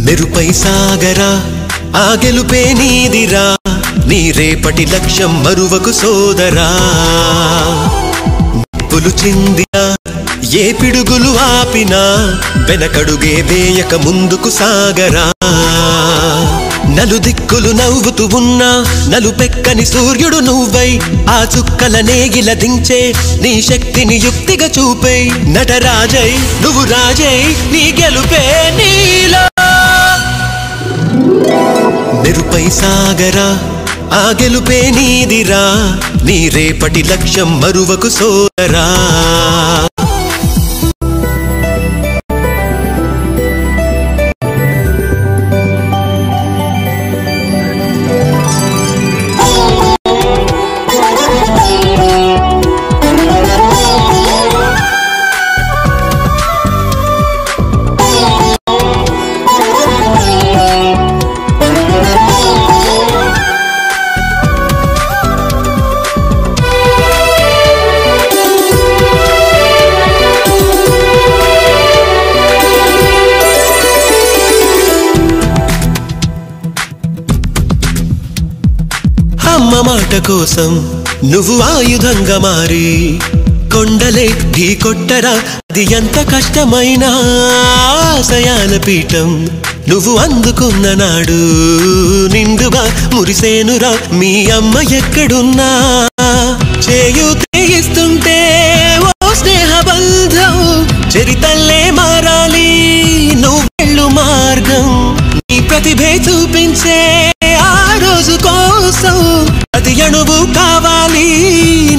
మెరుపై సాగరా ఆ గెలుపే నీదిరా నీ రేపటి లక్ష్యం మరువకు సోదరా నిప్పులు చిందినా ఏ పిడుగులు ఆపినా వెనకడుగే వేయక ముందుకు సాగరా నలుదిక్కులు నవ్వుతూ ఉన్నా నలుపెక్కని సూర్యుడు నువ్వై ఆ చుక్కల నేగిల దించే నీ శక్తిని యుక్తిగా చూపై నటరాజై నువ్వు రాజై నీ గెలుపే నీలో మెరుపై సాగరా ఆ గెలుపే నీదిరా నీ రేపటి లక్ష్యం మరువకు సోదరా అమ్మ మాట కోసం నువ్వు ఆయుధంగా మారి కొండలే ఢీ కొట్టరా అది ఎంత కష్టమైనా ఆశయాల పీఠం నువ్వు అందుకున్న నాడు నిండుగా మురిసేనురా మీ అమ్మ ఎక్కడున్నా చేయూతే ఇస్తుంటే ఓ స్నేహ బంధం చరితల్లే మారాలి నువ్వెళ్ళు మార్గం నీ ప్రతిభే చూపించే ఆ రోజు కోసం అది అణువు కావాలి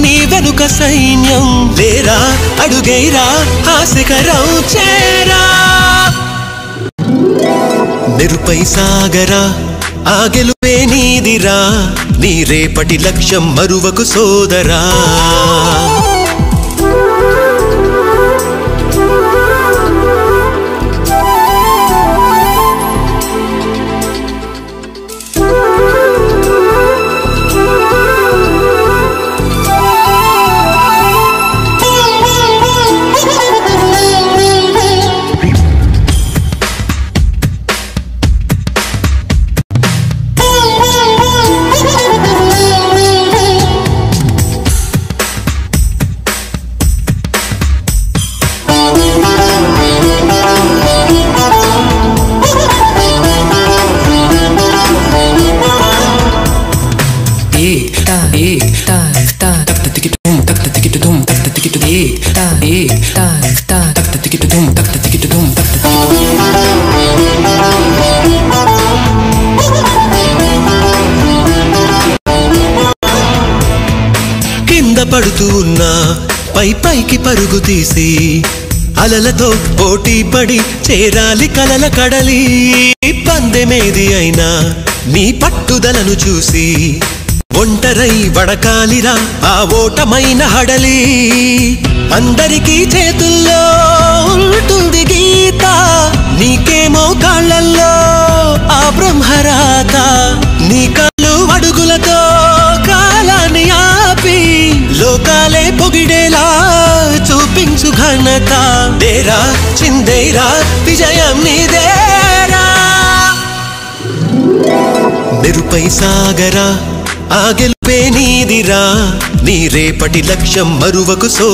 నీ వెనుక సైన్యం లేరా అడుగైరా హాస్యకరం చేరా మెరుపై సాగరా ఆ గెలుపే నీదిరా నీ రేపటి లక్ష్యం మరువకు సోదరా కింద పడుతూ ఉన్నా పై పైకి పరుగు తీసి అలలతో పోటీ పడి చేరాలి కలల కడలి పందెమేది అయినా నీ పట్టుదలను చూసి ఒంటరై వడకాలిరా ఆ ఓటమైన హడలి అందరికీ చేతుల్లో ఉంటుంది గీత నీకేమో కాళ్ళల్లో ఆ బ్రహ్మరాత నీ కాళ్ళు అడుగులతో కాలాన్ని ఆపి లోకాలే పొగిడేలా చూపించు ఘనత దేరా చిందేరా విజయం నీదేరా మెరుపై సాగరా ఆ గెలుపే నీదిరా నీ రేపటి లక్ష్యం మరువకు సో